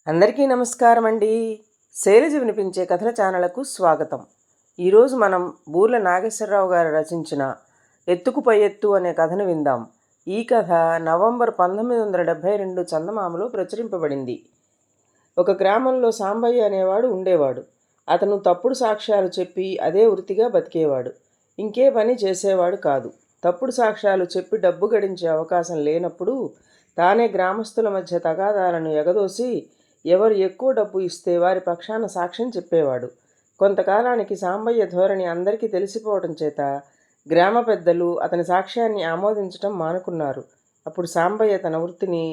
అందరికీ నమస్కారం అండి. శైలజ వినిపించే కథల ఛానళ్లకు స్వాగతం. ఈరోజు మనం బూర్ల నాగేశ్వరరావు గారు రచించిన ఎత్తుకు పై ఎత్తు అనే కథను విందాం. ఈ కథ నవంబర్ 1972 చందమామలో ప్రచురింపబడింది. ఒక గ్రామంలో సాంబయ్య అనేవాడు ఉండేవాడు. అతను తప్పుడు సాక్ష్యాలు చెప్పి అదే వృత్తిగా బతికేవాడు. ఇంకే పని చేసేవాడు కాదు. తప్పుడు సాక్ష్యాలు చెప్పి డబ్బు గడించే అవకాశం లేనప్పుడు తానే గ్రామస్తుల మధ్య తగాదాలను ఎగదోసి ఎవరు ఎక్కువ డబ్బు ఇస్తే వారి పక్షాన సాక్ష్యం చెప్పేవాడు. కొంతకాలానికి సాంబయ్య ధోరణి అందరికీ తెలిసిపోవటం చేత గ్రామ పెద్దలు అతని సాక్ష్యాన్ని ఆమోదించటం మానుకున్నారు. అప్పుడు సాంబయ్య తన వృత్తిని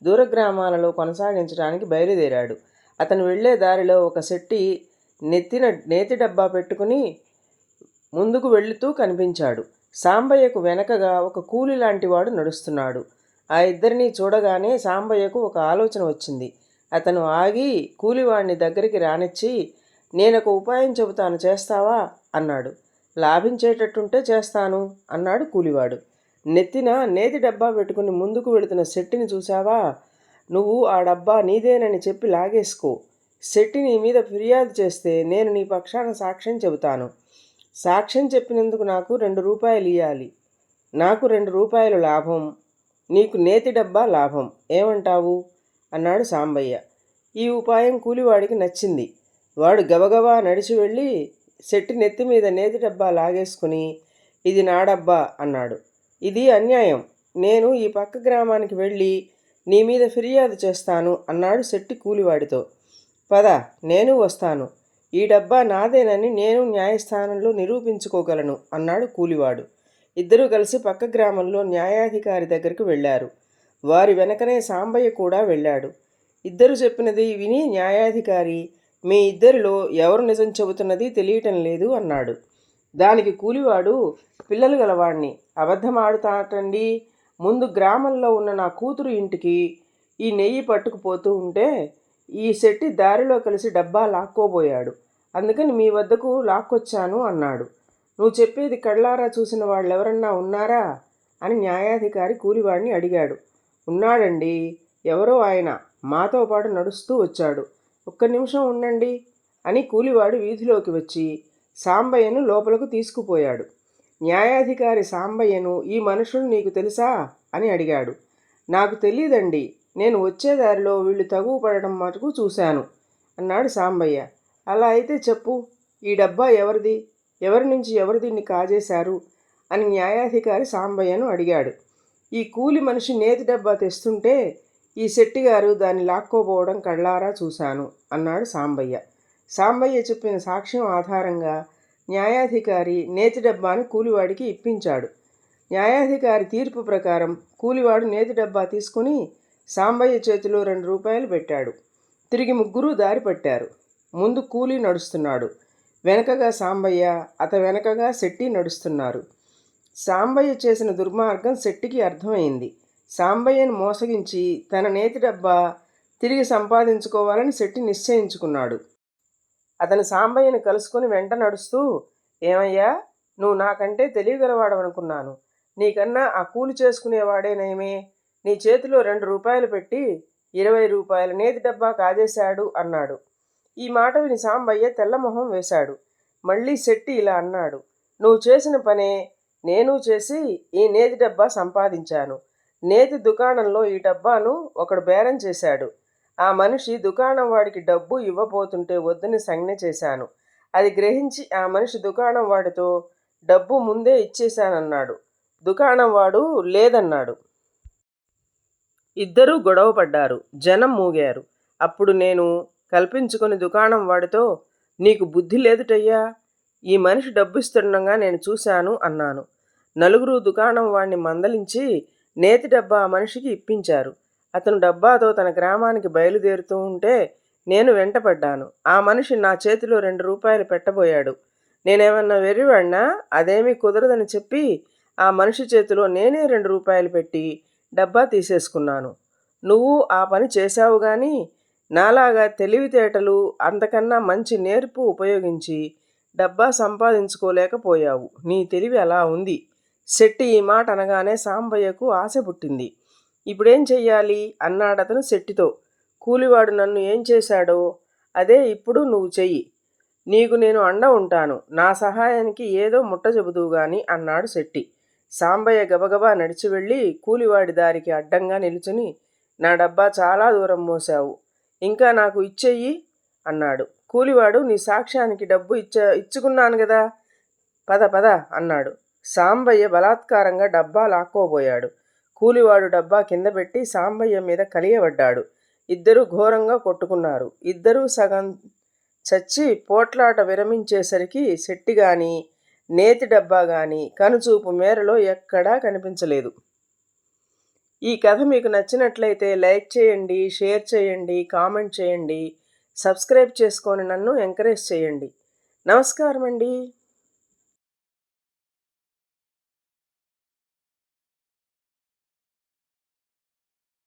దూర గ్రామాలలో కొనసాగించడానికి బయలుదేరాడు. అతను వెళ్లే దారిలో ఒక శెట్టి నేతి డబ్బా పెట్టుకుని ముందుకు వెళుతూ కనిపించాడు. సాంబయ్యకు వెనకగా ఒక కూలి లాంటివాడు నడుస్తున్నాడు. ఆ ఇద్దరినీ చూడగానే సాంబయ్యకు ఒక ఆలోచన వచ్చింది. అతను ఆగి కూలివాడిని దగ్గరికి రానిచ్చి, నేనొక ఉపాయం చెబుతాను, చేస్తావా అన్నాడు. లాభించేటట్టుంటే చేస్తాను అన్నాడు కూలివాడు. నెత్తిన నేతి డబ్బా పెట్టుకుని ముందుకు వెళుతున్న శెట్టిని చూశావా? నువ్వు ఆ డబ్బా నీదేనని చెప్పి లాగేసుకో. శెట్టి నీ మీద ఫిర్యాదు చేస్తే నేను నీ పక్షాన సాక్ష్యం చెబుతాను. సాక్ష్యం చెప్పినందుకు నాకు 2 రూపాయలు ఇవ్వాలి. నాకు 2 రూపాయలు లాభం, నీకు నేతి డబ్బా లాభం. ఏమంటావు అన్నాడు సాంబయ్య. ఈ ఉపాయం కూలివాడికి నచ్చింది. వాడు గబగబా నడిచి వెళ్ళి శెట్టి నెత్తి మీద నేతి డబ్బా లాగేసుకుని, ఇది నా డబ్బా అన్నాడు. ఇది అన్యాయం. నేను ఈ పక్క గ్రామానికి వెళ్ళి నీ మీద ఫిర్యాదు చేస్తాను అన్నాడు శెట్టి కూలివాడితో. పద, నేను వస్తాను. ఈ డబ్బా నాదేనని నేను న్యాయస్థానంలో నిరూపించుకోగలను అన్నాడు కూలివాడు. ఇద్దరూ కలిసి పక్క గ్రామంలో న్యాయాధికారి దగ్గరికి వెళ్ళారు. వారి వెనకనే సాంబయ్య కూడా వెళ్ళాడు. ఇద్దరు చెప్పినది విని న్యాయాధికారి, మీ ఇద్దరిలో ఎవరు నిజం చెబుతున్నది తెలియటం లేదు అన్నాడు. దానికి కూలివాడు, పిల్లలు గలవాణ్ణి, అబద్ధమాడుతాటండి. ముందు గ్రామంలో ఉన్న నా కూతురు ఇంటికి ఈ నెయ్యి పట్టుకుపోతూ ఉంటే ఈ శెట్టి దారిలో కలిసి డబ్బా లాక్కోబోయాడు. అందుకని మీ వద్దకు లాక్కొచ్చాను అన్నాడు. నువ్వు చెప్పేది కళ్ళారా చూసిన వాళ్ళెవరన్నా ఉన్నారా అని న్యాయాధికారి కూలివాడిని అడిగాడు. ఉన్నాడండి, ఎవరో ఆయన మాతో పాటు నడుస్తూ వచ్చాడు. ఒక్క నిమిషం ఉండండి అని కూలివాడు వీధిలోకి వచ్చి సాంబయ్యను లోపలకు తీసుకుపోయాడు. న్యాయాధికారి సాంబయ్యను, ఈ మనుషులు నీకు తెలుసా అని అడిగాడు. నాకు తెలియదండి, నేను వచ్చేదారిలో వీళ్ళు తగువ పడడం మటుకు చూశాను అన్నాడు సాంబయ్య. అలా అయితే చెప్పు, ఈ డబ్బా ఎవరిది? ఎవరి నుంచి ఎవరు దీన్ని కాజేశారు అని న్యాయాధికారి సాంబయ్యను అడిగాడు. ఈ కూలి మనిషి నేతి డబ్బా తెస్తుంటే ఈ శెట్టిగారు దాన్ని లాక్కోపోవడం కళ్ళారా చూశాను అన్నాడు సాంబయ్య. సాంబయ్య చెప్పిన సాక్ష్యం ఆధారంగా న్యాయాధికారి నేతి డబ్బాను కూలివాడికి ఇప్పించాడు. న్యాయాధికారి తీర్పు ప్రకారం కూలివాడు నేతి డబ్బా తీసుకుని సాంబయ్య చేతిలో 2 రూపాయలు పెట్టాడు. తిరిగి ముగ్గురూ దారి పట్టారు. ముందు కూలి నడుస్తున్నాడు, వెనకగా సాంబయ్య, వెనకగా శెట్టి నడుస్తున్నారు. సాంబయ్య చేసిన దుర్మార్గం శెట్టికి అర్థమైంది. సాంబయ్యను మోసగించి తన నేతి డబ్బా తిరిగి సంపాదించుకోవాలని శెట్టి నిశ్చయించుకున్నాడు. అతను సాంబయ్యను కలుసుకుని వెంట నడుస్తూ, ఏమయ్యా, నువ్వు నాకంటే తెలియగలవాడవనుకున్నాను. నీకన్నా ఆ కూలి చేసుకునేవాడేనేమే. నీ చేతిలో 2 రూపాయలు పెట్టి 20 రూపాయల నేతి డబ్బా కాజేశాడు అన్నాడు. ఈ మాట విని సాంబయ్య తెల్లమొహం వేశాడు. మళ్ళీ శెట్టి ఇలా అన్నాడు, నువ్వు చేసిన పనే నేను చేసి ఈ నేతి డబ్బా సంపాదించాను. నేతి దుకాణంలో ఈ డబ్బాను ఒకడు బేరం చేశాడు. ఆ మనిషి దుకాణం వాడికి డబ్బు ఇవ్వబోతుంటే వద్దని సంజ్ఞ చేశాను. అది గ్రహించి ఆ మనిషి దుకాణం వాడితో డబ్బు ముందే ఇచ్చేశానన్నాడు. దుకాణం వాడు లేదన్నాడు. ఇద్దరూ గొడవ పడ్డారు. జనం మూగారు. అప్పుడు నేను కల్పించుకొని దుకాణం వాడితో, నీకు బుద్ధి లేదుటయ్యా, ఈ మనిషి డబ్బు ఇస్తుండగా నేను చూశాను అన్నాను. నలుగురు దుకాణం వాడిని మందలించి నేతి డబ్బా ఆ మనిషికి ఇప్పించారు. అతను డబ్బాతో తన గ్రామానికి బయలుదేరుతూ ఉంటే నేను వెంటపడ్డాను. ఆ మనిషి నా చేతిలో 2 రూపాయలు పెట్టబోయాడు. నేనేమన్నా వెర్రివాడినా? అదేమీ కుదరదని చెప్పి ఆ మనిషి చేతిలో నేనే 2 రూపాయలు పెట్టి డబ్బా తీసేసుకున్నాను. నువ్వు ఆ పని చేశావు కానీ నాలాగా తెలివితేటలు అంతకన్నా మంచి నేర్పు ఉపయోగించి డబ్బా సంపాదించుకోలేకపోయావు. నీ తెలివి అలా ఉంది. శెట్టి ఈ మాట అనగానే సాంబయ్యకు ఆశ పుట్టింది. ఇప్పుడేం చెయ్యాలి అన్నాడతను శెట్టితో. కూలివాడు నన్ను ఏం చేశాడో అదే ఇప్పుడు నువ్వు చెయ్యి. నీకు నేను అండ ఉంటాను. నా సహాయానికి ఏదో ముట్ట చెబుదువు గాని అన్నాడు శెట్టి. సాంబయ్య గబగబా నడిచి వెళ్ళి కూలివాడి దారికి అడ్డంగా నిలుచుని, నా డబ్బా చాలా దూరం మోసావు, ఇంకా నాకు ఇచ్చెయ్యి అన్నాడు. కూలివాడు, నీ సాక్ష్యానికి డబ్బు ఇచ్చుకున్నాను కదా, పద పద అన్నాడు. సాంబయ్య బలాత్కారంగా డబ్బా లాక్కోబోయాడు. కూలివాడు డబ్బా కింద పెట్టి సాంబయ్య మీద కలియబడ్డాడు. ఇద్దరూ ఘోరంగా కొట్టుకున్నారు. ఇద్దరూ సగం చచ్చి పోట్లాట విరమించేసరికి శెట్టి గాని నేతి డబ్బా గాని కనుచూపు మేరలో ఎక్కడా కనిపించలేదు. ఈ కథ మీకు నచ్చినట్లయితే లైక్ చేయండి, షేర్ చేయండి, కామెంట్ చేయండి, సబ్స్క్రైబ్ చేసుకొని నన్ను ఎంకరేజ్ చేయండి. నమస్కారం అండి.